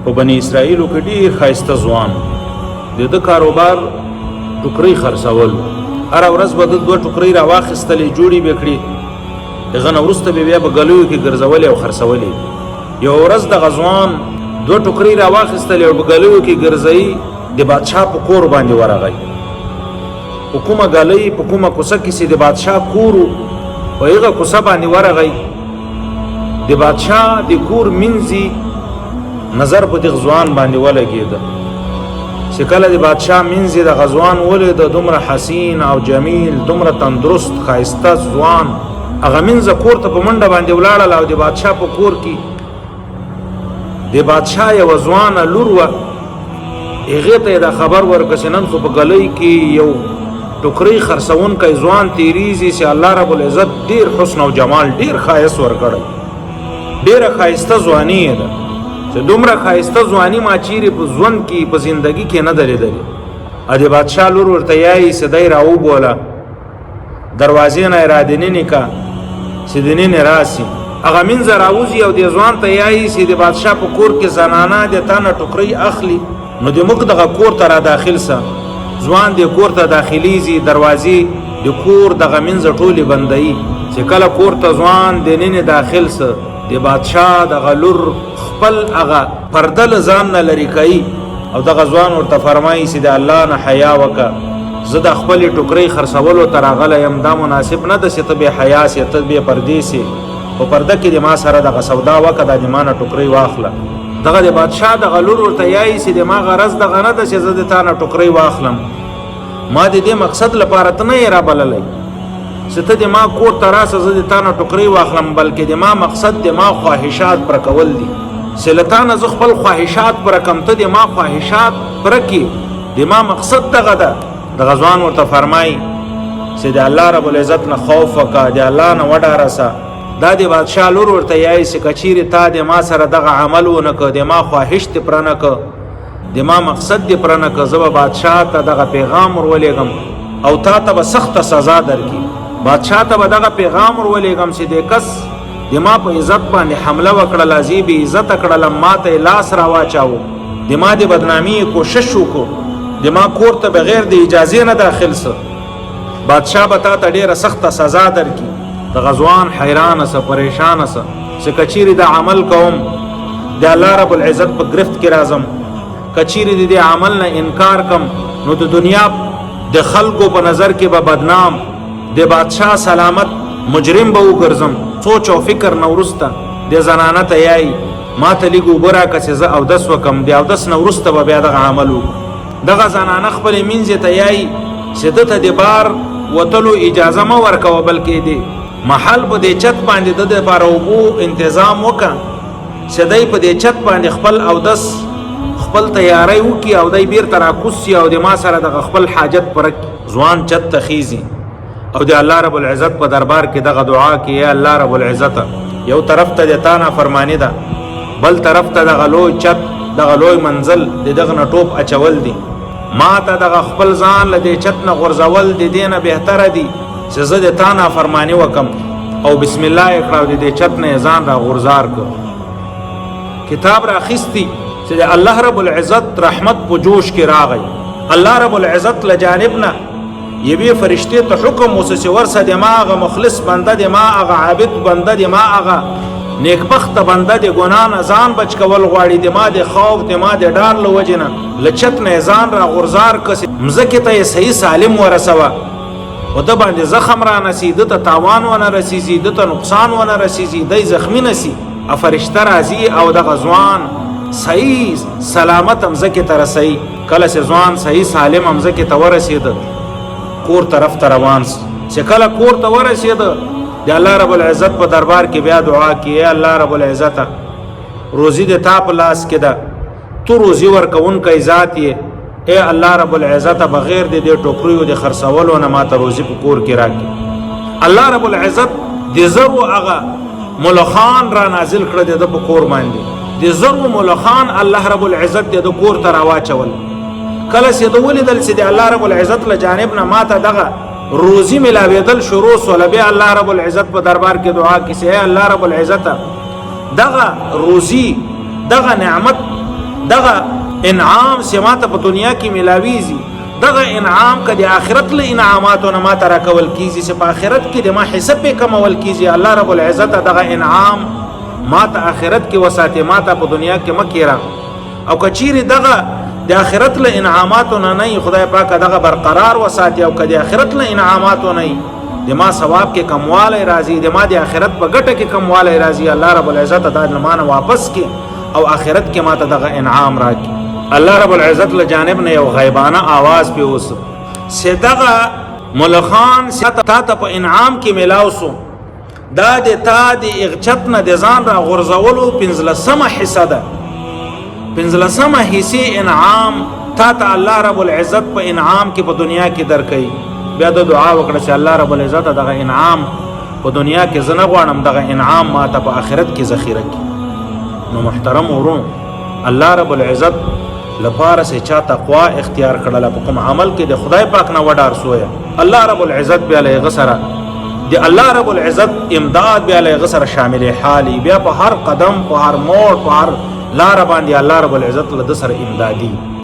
په بني اسرائیلو کې ډېر ښایسته ځوان د ده کاروبار ټوکرۍ خرڅول. هره ورځ به ده 2 ټوکرۍ راواخیستلې جوړې به کړي، هغه نه وروسته به بیا په ګلیو کې ګرځولې او خرڅولې. یوه ورځ دغه ځوان 2 ټوکرۍ راواخیستلې او په ګلیو کې ګرځوي، د بادشاه په کور باندې ورغی. په کومه ګلۍ په کومه کوڅه کې چې د بادشاه کور و، په هغه کوڅه باندې ورغی. د بادشاه د کور منځي نظر په دغه ځوان باندې ولګېده. چې کله د بادشاه منځي دغه ځوان ولیده، دومره حسین او جمیل، دومره تندرست ښایسته ځوان، هغه منځه کور ته په منډه باندې ولاړل. او د بادشاه په کور کې د بادشاه یوه ځوانه لور وه، هغې ته یې دا خبر ورکړه چې نن خو په ګلۍ کې یو ټوکرۍ خرڅونکی ځوان تېرېږي چې الله رب العزت ډېر حسن او جمال، ډېر ښایست ورکړی، ډېره ښایسته ځواني یې ده چې دومره ښایسته ځواني ما چیرې په ژوند کې په زندګي کې نه ده لیدلې. او د بادشاه لور ورته یایي چې دی راوبوله، دروازې نه یې رادننې که چې دننې راسي. هغه منځه راوځي او دې ځوان ته یایي چې د بادشاه په کور کې زنانه د تا نه ټوکرۍ اخلي، نو د موږ دغه کور ته را داخل سه. ځوان د کور ته داخلیږي، دروازې د کور دغه منځه ټولې بندوي. چې کله کور ته ځوان دننې داخل سه، د بادشاه دغه لور خپل هغه پرده له ځان نه لرې کوي او دغه ځوان ورته فرمایي چې د الله نه حیا وکړه، زه د خپلې ټوکرۍ خرڅولو ته راغلی یم، دا مناسب نه ده چې ته بې حیا سې، ته بې پردې سې، په پرده کې د ما سره دغه سودا وکړه، دا د ما نه ټوکرۍ واخله. دغه د بادشاه دغه لور ورته یایي چې د ما غرض دغه نه ده چې زه د تا نه ټوکرۍ واخلم، ما د دې مقصد لپاره ته نه یې رابللی چې ته د ما کور ته راسه زه د تا نه ټوکرۍ واخلم، بلکې د ما مقصد د ما خواهشات پوره کول دي. چې له تا نه زه خپل خواهشات پوره کړم، ته د ما خواهشات پوره کړې، د ما مقصد دغه ده. دغه ځوان ورته فرمایي چې د الله رب العزت نه خوف وکړه، د الله نه وډاره سه. دا د بادشاه لور ورته یایي چې که چیرې تا د ما سره دغه عمل ونه کړ، د ما خواهش دې پوره نه کړ، د ما مقصد دې پوره نه کړ، زه به بادشاه ته دغه پیغام ورولېږم او تا ته به سخته سزا درکړي. بادشاه ته به دغه پیغام ورولېږم چې د کس د ما په عزت باندې حمله وکړله، زه یې بې عزته کړلم، ما ته یې لاس راواچاوه، د ما د بدنامي کوشش وکړو، د ما کور ته بغیر د اجازې نه داخل سه، بادشاه به تا ته ډېره سخته سزا درکړي. دغه ځوان حیرانه سه، پریشانه سه چې که چیرې دا عمل کوم د الله رب العزت په گرفت کې راځم، که چیرې د دې عمل نه انکار کم نو د دنیا د خلکو په نظر کې به بدنام، د بادشاه سلامت مجرم به وګرځم. سوچ او فکر نه وروسته د زنانه ته یایي ما ته لږ اوبه راکړه چې زه اودس وکړم، د اودس نه وروسته به بیا دغه عمل وکړو. دغه زنانه خپلې مینځې ته یایي چې ده ته د بار وتلو اجازه مه ورکوه، بلکې د محل په دې چت باندې د دپاره اوبو انتظام وکړه چې دی په دې چت باندې خپل اودس خپل تیاری وکړي او دی بیرته راکوز شي او د ما سره دغه خپل حاجت پوره کړي. ځوان چت ته خیزي او د الله رب العزت په دربار کې دغه دعا کې، یا الله رب العزت، یو طرف ته د تا نافرماني ده، بل طرف ته دغه لوی چت، دغه لوی منزل د دغه نه ټوپ اچول دي، ما ته دغه خپل ځان له دې چت نه غورځول د دې نه بهتره دي چې زه د تا نافرماني وکم او بسم الله یې کړه او د دې چت نه یې ځان را غورځار کړ. کتاب راخیستی چې د الله رب العزت رحمت په جوش کې راغی. الله رب العزت له جانب نه یوې فرشتې ته حکم وسو چې ورسه د ما هغه مخلص بنده، د ما هغه عابد بنده، د ما هغه نیکبخته بنده د ګناه نه ځان بچ کول غواړي، د ما د خوف، د ما د ډار له وجې نه له چت نه یې ځان را غورځار کړه، مځکې ته یې صحیح سالم ورسوه او ده باندې زخم را نسي، ده ته تاوان ونه رسیږي، ده ته نقصان ونه رسیږي، دی زخمي نسي. فرشته راځي او دغه ځوان صحیح سلامت مځکې ته رسوي. کله چې ځوان صحیح سالم مځکې ته ورسېده، کور طرف ته روان سو. چې کله کور ته ورسېده، د الله رب العزت په دربار کې بیا دعا کې، ای الله رب العزت، روزي د تا په لاس کې ده، تو روزي ورکوونکی ذات یې، ای الله رب العزت، بغیر د دې ټوکریو د خرڅولو نه ماته روزي په کور کې راکړي. الله رب العزت د زرو هغه ملخان را نازل کړه د ده په کور باندې، د زرو ملخان الله رب العزت د ده کور ته راواچول. کله چې ده ولیدل چې د الله رب العزت له جانب نه ماته دغه روزي ملاوېدل شروع سوله، بیا الله رب العزت په دربار کې دعا کې چې ای الله رب العزت، دغه روزي، دغه نعمت دغه انعام سماته په دنیا کې ملاویږي دغه انعام که د آخرت له انعاماتو نه ما ته راکول کیږي چې په آخرت کې د ما حصه پې کمول کیږي الله رب العزت دغه انعام ما ته آخرت کې وساتې ما ته په دنیا کې مه کېره او که چیرې دغه د آخرت له انعاماتو نه نه خدای پاک دغه برقرار وساتي او که د آخرت له انعاماتو نه د ما ثواب کې کموالی راځي د ما د آخرت په ګټه کې کموالی راځي الله رب العزت دا ما نه واپس کې او آخرت کې ما ته دغه انعام راکړي الله رب العزت له جانب نه یو غیبانه آواز پې اوس چې دغه ملخان تا ته په انعام کې میلاو سو دا د تا د اغچت نه د ځان را غورځولو 15مه حصه ده 15مه حصې انعام تا ته الله رب العزت په انعام کې په دنیا کې درکوي بیا د دعا وکړه چې الله رب العزت دغه انعام په دنیا کې زه نه غواړم دغه انعام ما ته په آخرت کې ذخیره کړي نو محترم ورونو الله رب العزت لپاره سه چا تقوا اختیار کړل په کوم عمل کې د خدای پاک نه وډار سویا الله رب العزت بیا له غسره دی الله رب العزت امداد بیا له غسره شامل حالي بیا په هر قدم په هر موړ په هر لار باندې الله رب العزت له سره امدادي